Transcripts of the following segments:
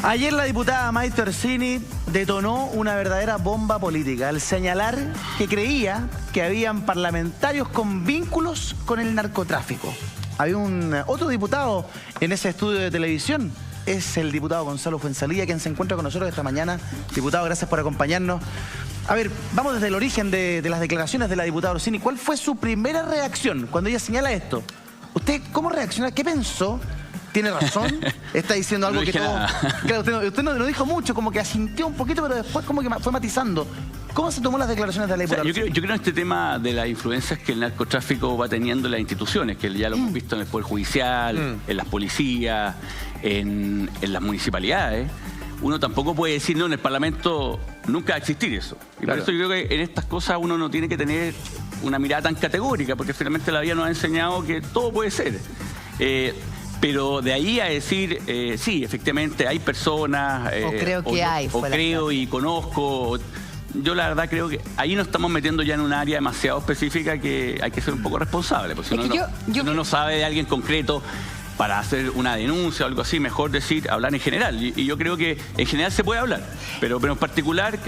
Ayer la diputada Maite Orsini detonó una verdadera bomba política al señalar que creía que habían parlamentarios con vínculos con el narcotráfico. Había otro diputado en ese estudio de televisión, es el diputado Gonzalo Fuenzalía, quien se encuentra con nosotros esta mañana. Diputado, gracias por acompañarnos. A ver, vamos desde el origen de las declaraciones de la diputada Orsini. ¿Cuál fue su primera reacción cuando ella señala esto? ¿Usted cómo reacciona? ¿Qué pensó? ¿Tiene razón? Está diciendo algo no que todo... nada. Claro, usted no dijo mucho, como que asintió un poquito, pero después como que fue matizando. ¿Cómo se tomó las declaraciones de la diputada? O sea, yo creo en este tema de las influencias que el narcotráfico va teniendo en las instituciones, que ya lo hemos visto en el Poder Judicial, en las policías, en las municipalidades. Uno tampoco puede decir, no, en el Parlamento nunca va a existir eso. Y Claro. por eso yo creo que en estas cosas uno no tiene que tener una mirada tan categórica, porque finalmente la vida nos ha enseñado que todo puede ser. Pero de ahí a decir, sí, efectivamente hay personas... O creo que hay. O creo y conozco... Yo la verdad creo que ahí nos estamos metiendo ya en un área demasiado específica que hay que ser un poco responsable. Porque si uno no sabe de alguien concreto para hacer una denuncia o algo así, mejor decir, hablar en general. Y yo creo que en general se puede hablar, pero en particular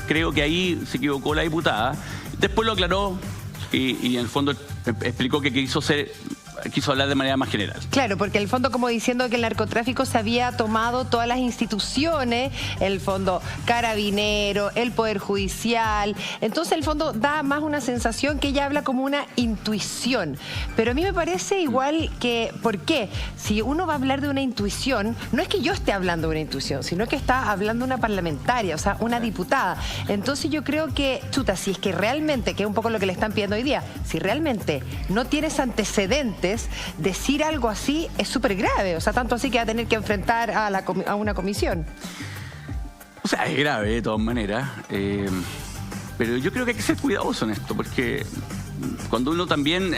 creo que ahí se equivocó la diputada. Después lo aclaró y en el fondo explicó que quiso hablar de manera más general. Claro, porque en el fondo como diciendo que el narcotráfico se había tomado todas las instituciones, el fondo carabinero, el Poder Judicial, entonces el fondo da más una sensación que ella habla como una intuición. Pero a mí me parece igual que, ¿por qué? Si uno va a hablar de una intuición, no es que yo esté hablando de una intuición, sino que está hablando una parlamentaria, o sea, una diputada. Entonces yo creo que, chuta, si es que realmente, que es un poco lo que le están pidiendo hoy día, si realmente no tienes antecedentes, decir algo así es súper grave, o sea, tanto así que va a tener que enfrentar a una comisión. O sea, es grave de todas maneras, pero yo creo que hay que ser cuidadoso en esto, porque cuando uno también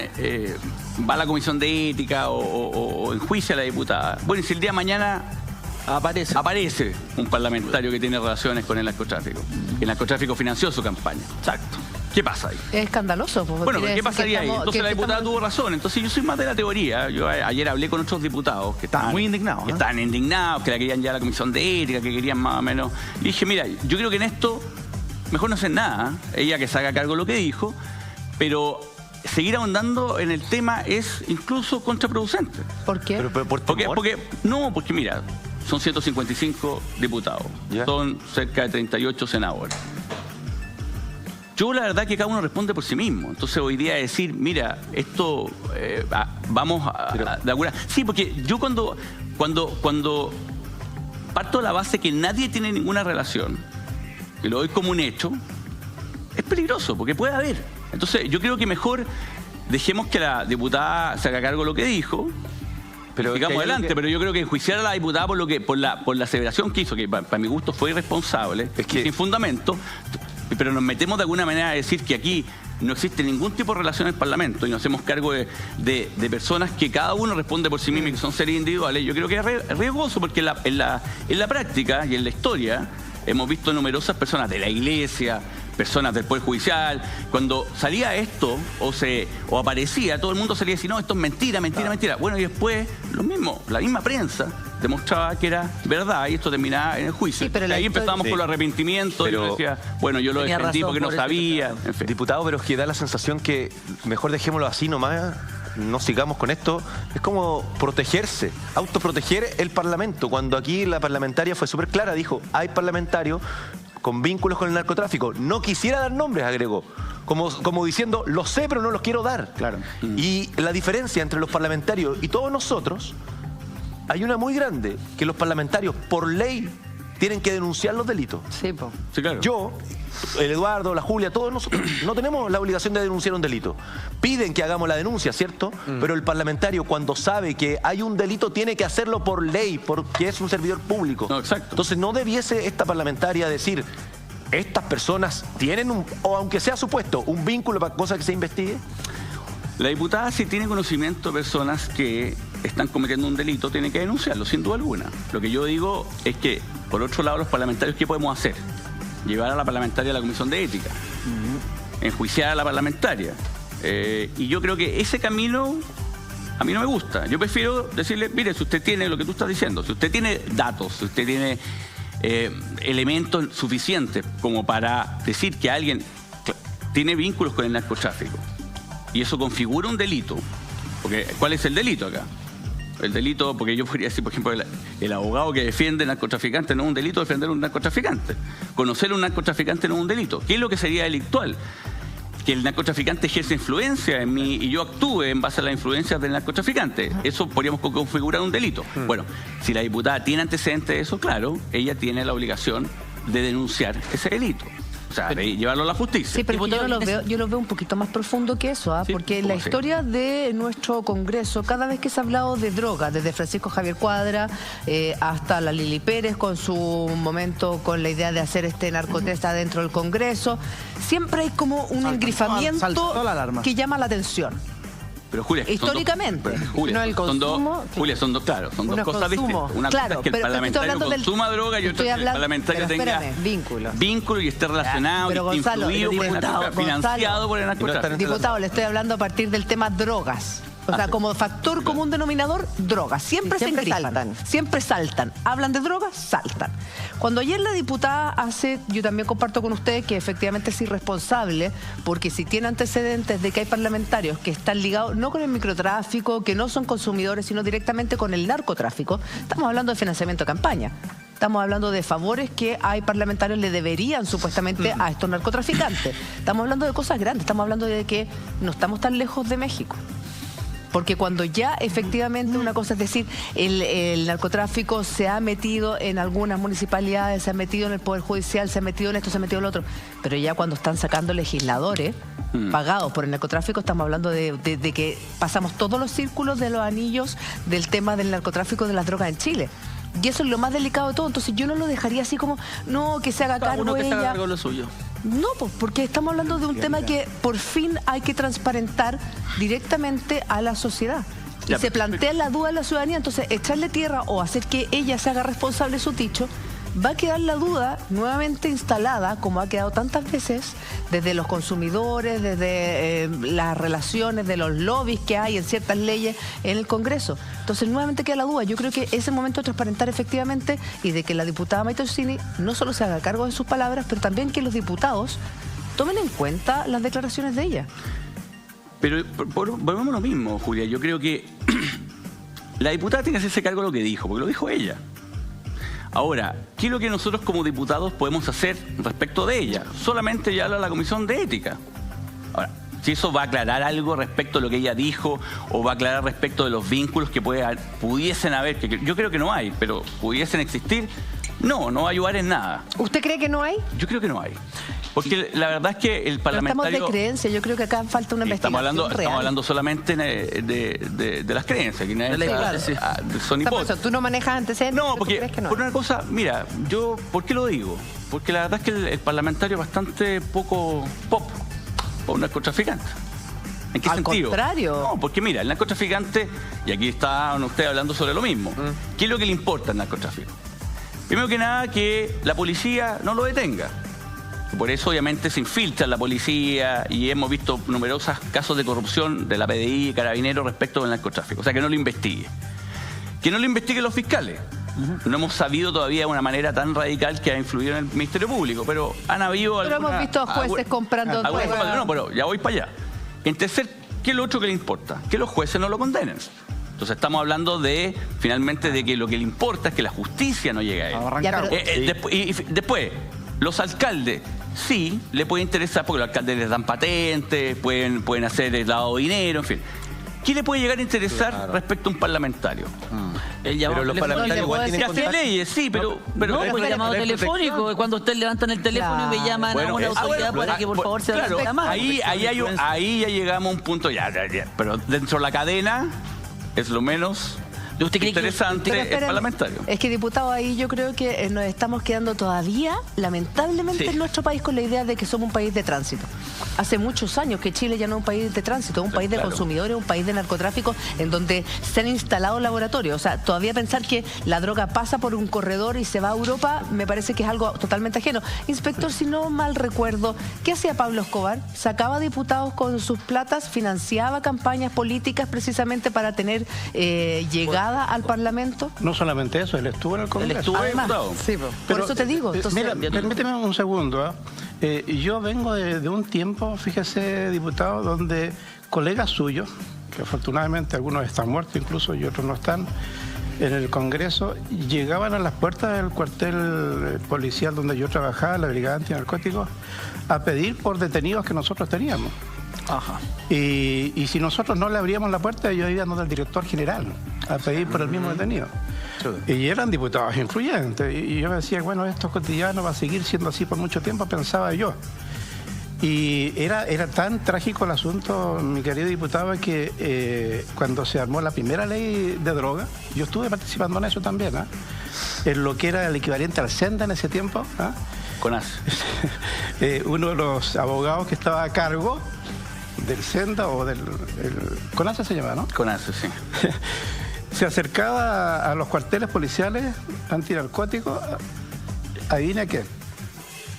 va a la comisión de ética o enjuicia a la diputada, bueno, y si el día de mañana aparece un parlamentario que tiene relaciones con el narcotráfico, el narcotráfico financió su campaña, exacto. ¿Qué pasa ahí? Es escandaloso. Bueno, ¿qué pasaría ahí? Entonces la diputada tuvo razón. Entonces yo soy más de la teoría. Yo ayer hablé con otros diputados que estaban muy indignados. Que estaban indignados, que la querían ya a la comisión de ética, que querían más o menos. Y dije, mira, yo creo que en esto mejor no hacer nada. Ella que se haga cargo de lo que dijo, pero seguir ahondando en el tema es incluso contraproducente. ¿Por qué? Porque mira, son 155 diputados, son cerca de 38 senadores. Yo la verdad que cada uno responde por sí mismo. Entonces hoy día decir, mira, esto vamos de alguna... Sí, porque yo cuando parto de la base que nadie tiene ninguna relación, que lo doy como un hecho, es peligroso, porque puede haber. Entonces yo creo que mejor dejemos que la diputada se haga cargo de lo que dijo, pero sigamos adelante, pero yo creo que enjuiciar a la diputada por la aseveración que hizo, que para mi gusto fue irresponsable, sin fundamento, pero nos metemos de alguna manera a decir que aquí no existe ningún tipo de relación en el Parlamento y nos hacemos cargo de personas que cada uno responde por sí mismo y que son seres individuales. Yo creo que es riesgoso porque en la práctica y en la historia hemos visto numerosas personas de la Iglesia, personas del Poder Judicial, cuando salía esto o aparecía, todo el mundo salía a decir, no, esto es mentira, mentira, mentira. Bueno, y después lo mismo, la misma prensa demostraba que era verdad y esto terminaba en el juicio. Sí, pero ahí empezábamos por los arrepentimientos y yo decía, bueno, yo lo defendí porque no sabía. En fin. Diputado, pero es que da la sensación que mejor dejémoslo así nomás, no sigamos con esto. Es como protegerse, autoproteger el Parlamento, cuando aquí la parlamentaria fue súper clara, dijo, hay parlamentarios con vínculos con el narcotráfico. No quisiera dar nombres, agregó. Como diciendo, lo sé, pero no los quiero dar. Claro. Y la diferencia entre los parlamentarios y todos nosotros, hay una muy grande, que los parlamentarios, por ley, tienen que denunciar los delitos. Sí, po. Sí, claro. Yo, el Eduardo, la Julia, todos nosotros no tenemos la obligación de denunciar un delito. Piden que hagamos la denuncia, ¿cierto? Pero el parlamentario, cuando sabe que hay un delito, tiene que hacerlo por ley, porque es un servidor público. No, exacto. Entonces no debiese esta parlamentaria decir, estas personas tienen o aunque sea supuesto, un vínculo para cosas que se investigue. La diputada, si tiene conocimiento de personas que están cometiendo un delito, tiene que denunciarlo, sin duda alguna. Lo que yo digo es que, por otro lado, los parlamentarios, ¿qué podemos hacer? Llevar a la parlamentaria a la comisión de ética, enjuiciar a la parlamentaria. Y yo creo que ese camino a mí no me gusta. Yo prefiero decirle, mire, si usted tiene lo que tú estás diciendo, si usted tiene datos, si usted tiene elementos suficientes como para decir que alguien tiene vínculos con el narcotráfico y eso configura un delito, porque ¿cuál es el delito acá? El delito, porque yo podría decir, por ejemplo, el abogado que defiende narcotraficante no es un delito defender a un narcotraficante. Conocer a un narcotraficante no es un delito. ¿Qué es lo que sería delictual? Que el narcotraficante ejerce influencia en mí y yo actúe en base a las influencias del narcotraficante. Eso podríamos configurar un delito. Bueno, si la diputada tiene antecedentes de eso, claro, ella tiene la obligación de denunciar ese delito. O sea, de llevarlo a la justicia. Sí, pero yo lo veo un poquito más profundo que eso, ¿ah? Sí, porque la historia de nuestro Congreso, cada vez que se ha hablado de droga, desde Francisco Javier Cuadra hasta la Lili Pérez con su momento con la idea de hacer este narcotesta dentro del Congreso, siempre hay como un engrifamiento que llama la atención. Pero Julia, históricamente, no el consumo, Julia, son dos cosas distintas. Una cosa es que el parlamentario consuma droga y otra es que el parlamentario tenga vínculo y esté relacionado, pero y esté Gonzalo, influido, financiado por el narcotráfico. Diputado, le estoy hablando a partir del tema drogas. O sea, como factor común denominador, drogas. Siempre se saltan. Siempre saltan. Hablan de drogas, saltan. Cuando ayer la diputada hace, yo también comparto con usted que efectivamente es irresponsable, porque si tiene antecedentes de que hay parlamentarios que están ligados no con el microtráfico, que no son consumidores, sino directamente con el narcotráfico, estamos hablando de financiamiento de campaña. Estamos hablando de favores que hay parlamentarios le deberían supuestamente a estos narcotraficantes. Estamos hablando de cosas grandes. Estamos hablando de que no estamos tan lejos de México. Porque cuando ya efectivamente una cosa es decir, el narcotráfico se ha metido en algunas municipalidades, se ha metido en el Poder Judicial, se ha metido en esto, se ha metido en lo otro, pero ya cuando están sacando legisladores pagados por el narcotráfico, estamos hablando de que pasamos todos los círculos de los anillos del tema del narcotráfico de las drogas en Chile. Y eso es lo más delicado de todo. Entonces yo no lo dejaría así como, no, que se haga cargo ella. Se haga cargo lo suyo. No, pues porque estamos hablando de un tema que por fin hay que transparentar directamente a la sociedad. Y se plantea la duda de la ciudadanía, entonces echarle tierra o hacer que ella se haga responsable de su dicho, va a quedar la duda nuevamente instalada, como ha quedado tantas veces, desde los consumidores, desde las relaciones de los lobbies que hay en ciertas leyes en el Congreso. Entonces nuevamente queda la duda. Yo creo que es el momento de transparentar efectivamente y de que la diputada Maite Orsini no solo se haga cargo de sus palabras, pero también que los diputados tomen en cuenta las declaraciones de ella. Pero volvemos a lo mismo, Julia. Yo creo que la diputada tiene que hacerse cargo de lo que dijo, porque lo dijo ella. Ahora, ¿qué es lo que nosotros como diputados podemos hacer respecto de ella? Solamente ya habla la Comisión de Ética. Ahora, si eso va a aclarar algo respecto a lo que ella dijo o va a aclarar respecto de los vínculos que pudiesen haber, que yo creo que no hay, pero pudiesen existir, no va a ayudar en nada. ¿Usted cree que no hay? Yo creo que no hay. Porque la verdad es que el parlamentario... Pero estamos de creencia, yo creo que acá falta una investigación real. Estamos hablando solamente de las creencias. Son hipótesis. ¿Tú no manejas antecedentes? No, porque por una cosa, mira, yo, ¿por qué lo digo? Porque la verdad es que el parlamentario es bastante poco pop o un narcotraficante. ¿En qué sentido? Al contrario. No, porque mira, el narcotraficante, y aquí está usted hablando sobre lo mismo, ¿qué es lo que le importa al narcotráfico? Primero que nada, que la policía no lo detenga. Por eso obviamente se infiltra la policía y hemos visto numerosos casos de corrupción de la PDI y Carabineros respecto del narcotráfico. O sea, que no lo investigue. Que no lo investiguen los fiscales. No hemos sabido todavía de una manera tan radical que ha influido en el Ministerio Público, pero han habido Pero hemos visto a jueces comprando drogas. No, pero ya voy para allá. En tercer, ¿qué es lo otro que le importa? Que los jueces no lo condenen. Entonces estamos hablando de, finalmente, de que lo que le importa es que la justicia no llegue a él. Después, los alcaldes, sí, le puede interesar porque los alcaldes les dan patentes, pueden hacer lavado de dinero, en fin. ¿Qué le puede llegar a interesar respecto a un parlamentario? Pero los parlamentarios igual tienen que hacer leyes, sí, pero no, el llamado telefónico, cuando usted levantan el teléfono y me llaman a una autoridad para que por favor se haga llamar. Ahí ya llegamos a un punto, pero dentro de la cadena es lo menos interesante el parlamentario. Es que, diputado, ahí yo creo que nos estamos quedando todavía, lamentablemente, en nuestro país con la idea de que somos un país de tránsito. Hace muchos años que Chile ya no es un país de tránsito, es un país de consumidores, un país de narcotráfico, en donde se han instalado laboratorios. O sea, todavía pensar que la droga pasa por un corredor y se va a Europa, me parece que es algo totalmente ajeno. Inspector, si no mal recuerdo, ¿qué hacía Pablo Escobar? Sacaba diputados con sus platas, financiaba campañas políticas precisamente para tener llegada al Parlamento. No solamente eso, él estuvo en el Congreso. Él estuvo diputado. Sí, por eso te digo. Entonces, mira, permíteme un segundo. Yo vengo de un tiempo, fíjese, diputado, donde colegas suyos, que afortunadamente algunos están muertos incluso y otros no están, en el Congreso, llegaban a las puertas del cuartel policial donde yo trabajaba, la Brigada Antinarcóticos, a pedir por detenidos que nosotros teníamos. Ajá. Y si nosotros no le abríamos la puerta, ellos iban donde el director general a pedir por el mismo detenido. Y eran diputados influyentes. Y yo me decía, bueno, esto cotidiano va a seguir siendo así por mucho tiempo, pensaba yo. Y era tan trágico el asunto, mi querido diputado, que cuando se armó la primera ley de droga, yo estuve participando en eso también, en lo que era el equivalente al Senda en ese tiempo. CONAS. Uno de los abogados que estaba a cargo del Senda o del... CONAS se llama, ¿no? CONAS, sí. Se acercaba a los cuarteles policiales antinarcóticos, adivina qué,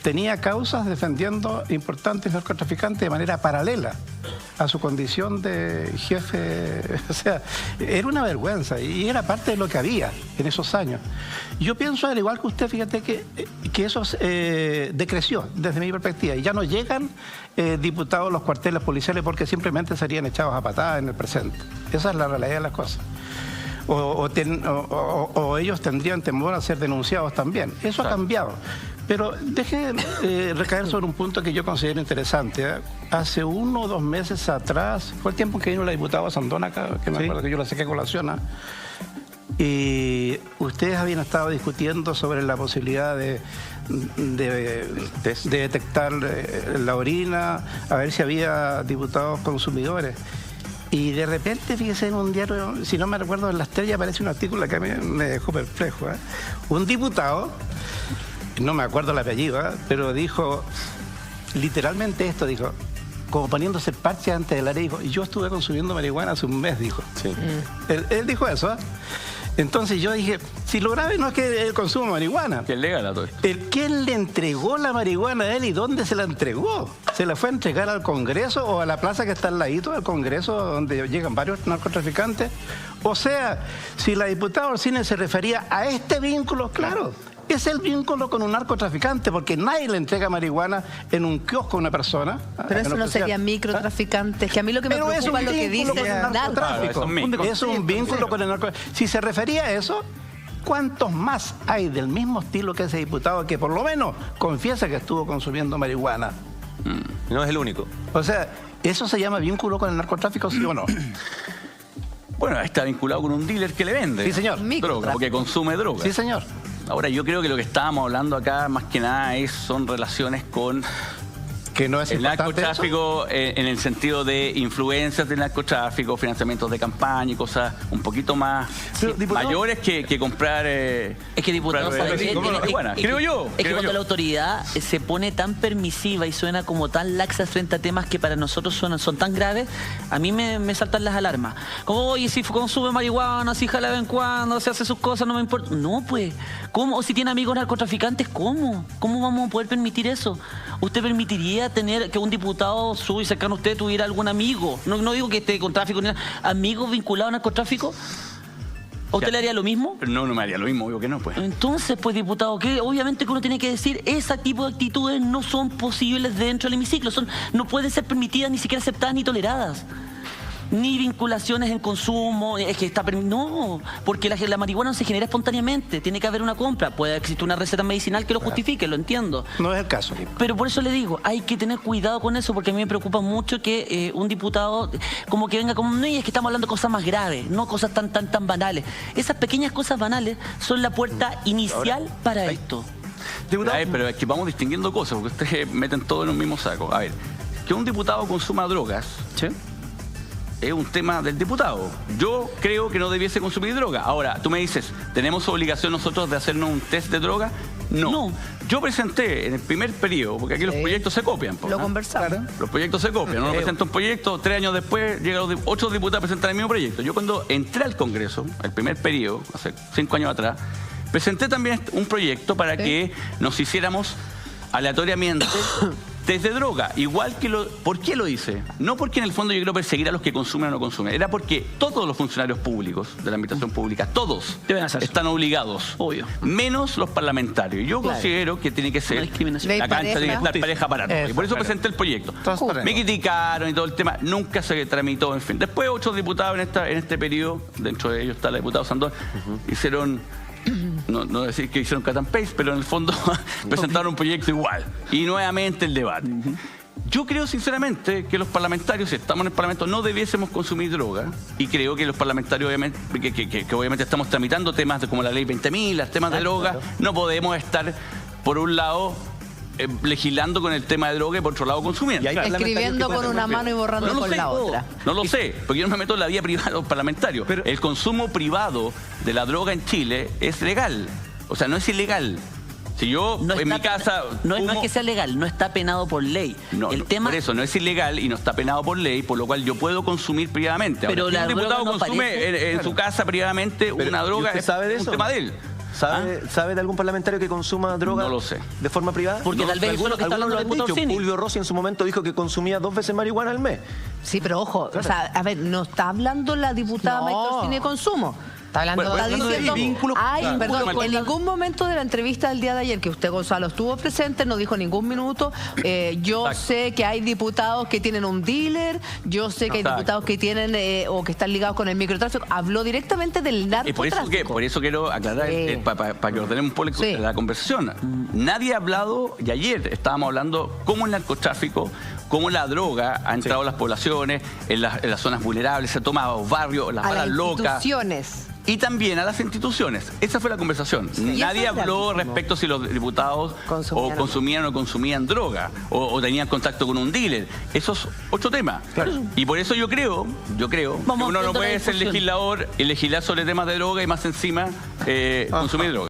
tenía causas defendiendo importantes narcotraficantes de manera paralela a su condición de jefe. O sea, era una vergüenza y era parte de lo que había en esos años. Yo pienso, al igual que usted, fíjate que eso decreció desde mi perspectiva y ya no llegan diputados a los cuarteles policiales porque simplemente serían echados a patadas en el presente. Esa es la realidad de las cosas. O ellos tendrían temor a ser denunciados también. Eso ha cambiado. Pero deje recaer sobre un punto que yo considero interesante. Hace 1 o 2 meses atrás, fue el tiempo en que vino la diputada Sandona acá, que me acuerdo que yo la saqué a colación. Y ustedes habían estado discutiendo sobre la posibilidad de detectar la orina, a ver si había diputados consumidores. Y de repente, fíjese, en un diario, si no me recuerdo, en La Estrella aparece un artículo que a mí me dejó perplejo. Un diputado, no me acuerdo el apellido, pero dijo literalmente esto, dijo, como poniéndose el parche antes de la ley, dijo, y yo estuve consumiendo marihuana hace un mes, dijo. Sí. Él dijo eso. Entonces yo dije, si lo grave no es que él consuma marihuana. Que es legal a todo esto. ¿Quién le entregó la marihuana a él y dónde se la entregó? ¿Se la fue a entregar al Congreso o a la plaza que está al ladito del Congreso donde llegan varios narcotraficantes? O sea, si la diputada Orsini se refería a este vínculo, claro, es el vínculo con un narcotraficante, porque nadie le entrega marihuana en un kiosco a una persona. Pero eso no sería microtraficante, que a mí lo que me preocupa es lo que dice el narcotráfico. Es un vínculo con el narcotráfico. Si se refería a eso, ¿cuántos más hay del mismo estilo que ese diputado que por lo menos confiesa que estuvo consumiendo marihuana? No es el único. O sea, ¿eso se llama vínculo con el narcotráfico, sí o no? Bueno, está vinculado con un dealer que le vende. Sí, señor. Droga, porque consume droga. Sí, señor. Ahora, yo creo que lo que estábamos hablando acá, más que nada, son relaciones con que no es el narcotráfico en el sentido de influencias del narcotráfico, financiamientos de campaña y cosas un poquito más mayores que comprar. Es que, diputado, creo yo. Es que cuando la autoridad se pone tan permisiva y suena como tan laxa frente a temas que para nosotros son tan graves, a mí me saltan las alarmas. Como, oye, si consume marihuana, si jala de vez en cuando, si hace sus cosas, no me importa. No, pues, ¿cómo? O si tiene amigos narcotraficantes, ¿cómo? ¿Cómo vamos a poder permitir eso? ¿Usted permitiría tener que un diputado suyo y cercano a usted tuviera algún amigo? No digo que esté con tráfico ni nada. ¿Amigos vinculados al narcotráfico? ¿A usted le haría lo mismo? No me haría lo mismo, obvio que no, pues. Entonces, pues, diputado, que obviamente que uno tiene que decir, ese tipo de actitudes no son posibles dentro del hemiciclo, no pueden ser permitidas, ni siquiera aceptadas ni toleradas. Ni vinculaciones en consumo, es que está no, porque la marihuana no se genera espontáneamente, tiene que haber una compra, puede existir una receta medicinal que lo justifique, lo entiendo. No es el caso. Pero por eso le digo, hay que tener cuidado con eso, porque a mí me preocupa mucho que un diputado como que venga como, no, es que estamos hablando de cosas más graves, no cosas tan banales. Esas pequeñas cosas banales son la puerta inicial para esto. A ver, pero es que vamos distinguiendo cosas, porque ustedes meten todo en un mismo saco. A ver, que un diputado consuma drogas, ¿sí? es un tema del diputado. Yo creo que no debiese consumir droga. Ahora, tú me dices, ¿tenemos obligación nosotros de hacernos un test de droga? No. Yo presenté en el primer periodo, porque aquí los proyectos se copian. Lo conversamos. Claro. Los proyectos se copian. Uno presenta un proyecto, 3 años después llegan los 8 diputados a presentar el mismo proyecto. Yo cuando entré al Congreso, el primer periodo, hace 5 años atrás, presenté también un proyecto para que nos hiciéramos aleatoriamente test de droga. Igual que ¿por qué lo hice? No porque en el fondo yo quiero perseguir a los que consumen o no consumen. Era porque todos los funcionarios públicos de la administración pública, todos Deben hacer eso. están obligados. Obvio. Menos los parlamentarios. Yo considero que tiene que ser No hay discriminación. la cancha, tiene que estar pareja para todos. Y por eso claro. presenté el proyecto. Transparente. Me criticaron y todo el tema. Nunca se tramitó, en fin. Después 8 diputados en este periodo, dentro de ellos está la diputada Sandón, hicieron... No decir que hicieron cut and paste, pero en el fondo presentaron un proyecto igual. Y nuevamente el debate. Yo creo sinceramente que los parlamentarios, si estamos en el Parlamento, no debiésemos consumir droga. Y creo que los parlamentarios, obviamente, que obviamente estamos tramitando temas como la ley 20.000, los temas de droga, no podemos estar, por un lado, legislando con el tema de droga y por otro lado consumiendo. Y hay parlamentarios Escribiendo que con una mano y borrando con la otra. No lo sé, porque yo no me meto en la vía privada de los parlamentarios. Pero el consumo privado de la droga en Chile es legal. O sea, no es ilegal. Si yo en mi casa... No es que sea legal, no está penado por ley. No, el tema... Por eso, no es ilegal y no está penado por ley, por lo cual yo puedo consumir privadamente. Pero ahora, si la un diputado droga no consume parece- en su casa privadamente una droga, ¿y usted sabe de es eso? un tema de él. ¿Sabe de algún parlamentario que consuma droga? No lo sé. ¿De forma privada? Porque tal vez eso es lo que está algunos hablando lo el han diputado dicho. Cini. Fulvio Rossi en su momento dijo que consumía 2 veces marihuana al mes. Sí, pero ojo, o sea, a ver, no está hablando la diputada No. Maite Orsini de consumo. Está hablando Bueno, de Está hablando de diciendo, vínculos, ay, claro. perdón, Con en ningún momento de la entrevista del día de ayer, que usted, Gonzalo, estuvo presente, no dijo ningún minuto, yo Exacto. sé que hay diputados que tienen un dealer, yo sé que hay Exacto. diputados que tienen o que están ligados con el microtráfico. Habló directamente del Y narcotráfico. por eso quiero aclarar, Sí. para que ordenemos un poco Sí. la conversación. Nadie ha hablado, y ayer estábamos hablando, cómo el narcotráfico, cómo la droga ha entrado a las poblaciones, en las zonas vulnerables, se ha tomado a los barrios, las a las balas locas. instituciones. Y también a las instituciones. Esa fue la conversación. Y Nadie eso es habló gravísimo. respecto si los diputados consumían o consumían droga o tenían contacto con un dealer. Eso es otro tema. Y por eso yo creo que Vamos uno no viendo la puede ser discusión. legislador y legislar sobre temas de droga y más encima consumir droga.